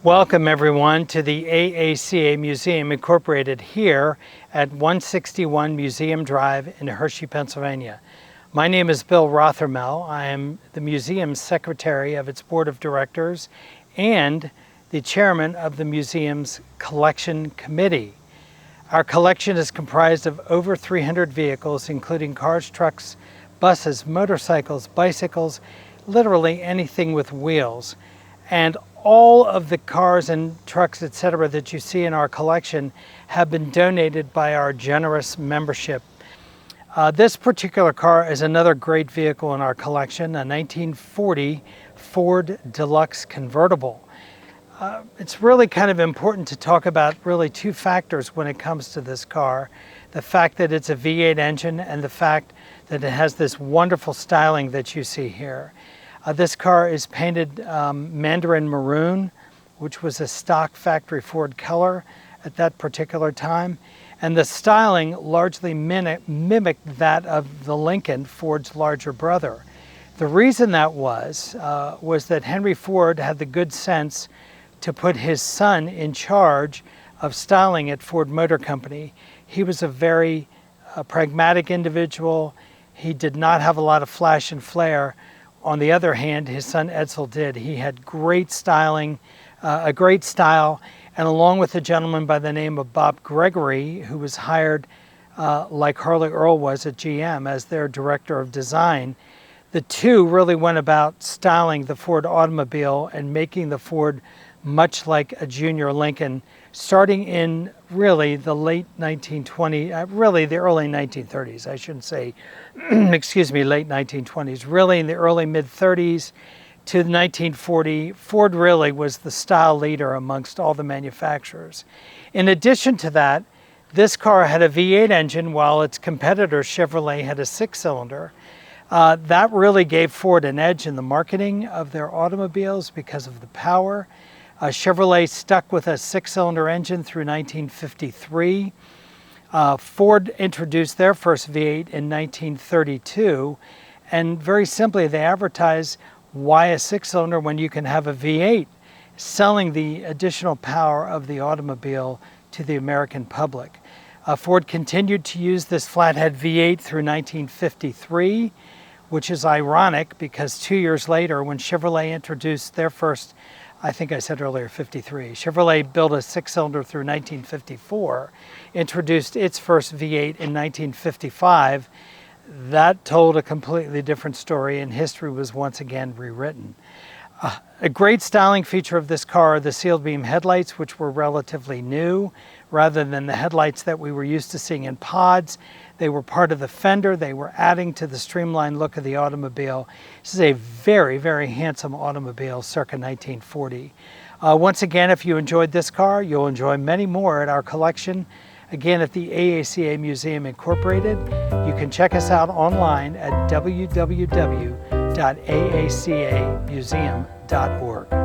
Welcome everyone to the AACA Museum Incorporated here at 161 Museum Drive in Hershey, Pennsylvania. My name is Bill Rothermel. I am the museum's secretary of its board of directors and the chairman of the museum's collection committee. Our collection is comprised of over 300 vehicles, including cars, trucks, buses, motorcycles, bicycles, literally anything with wheels. And all of the cars and trucks, etc., that you see in our collection have been donated by our generous membership. This particular car is another great vehicle in our collection, a 1940 Ford Deluxe Convertible. It's really kind of important to talk about really two factors when it comes to this car. The fact that it's a V8 engine and the fact that it has this wonderful styling that you see here. This car is painted Mandarin Maroon, which was a stock factory Ford color at that particular time. And the styling largely mimicked that of the Lincoln, Ford's larger brother. The reason that was that Henry Ford had the good sense to put his son in charge of styling at Ford Motor Company. He was a very pragmatic individual. He did not have a lot of flash and flair. On the other hand, his son Edsel did. He had great styling, a great style, and along with a gentleman by the name of Bob Gregory, who was hired like Harley Earl was at GM as their director of design, the two really went about styling the Ford automobile and making the Ford much like a junior Lincoln, starting in really the late 1920s, really the early 1930s, I shouldn't say, excuse me, late 1920s, really in the early mid-30s to 1940, Ford really was the style leader amongst all the manufacturers. In addition to that, this car had a V8 engine while its competitor Chevrolet had a six-cylinder. That really gave Ford an edge in the marketing of their automobiles because of the power. Chevrolet stuck with a six-cylinder engine through 1953. Ford introduced their first V8 in 1932, and very simply they advertised why a six-cylinder when you can have a V8, selling the additional power of the automobile to the American public. Ford continued to use this flathead V8 through 1953, which is ironic because 2 years later when Chevrolet introduced their first, I think I said earlier 53. Chevrolet built a six-cylinder through 1954, introduced its first V8 in 1955. That told a completely different story and history was once again rewritten. A great styling feature of this car are the sealed beam headlights, which were relatively new rather than the headlights that we were used to seeing in pods. They were part of the fender. They were adding to the streamlined look of the automobile. This is a very, very handsome automobile circa 1940. Once again, if you enjoyed this car, you'll enjoy many more at our collection. Again, at the AACA Museum Incorporated. You can check us out online at www.aacamuseum.org.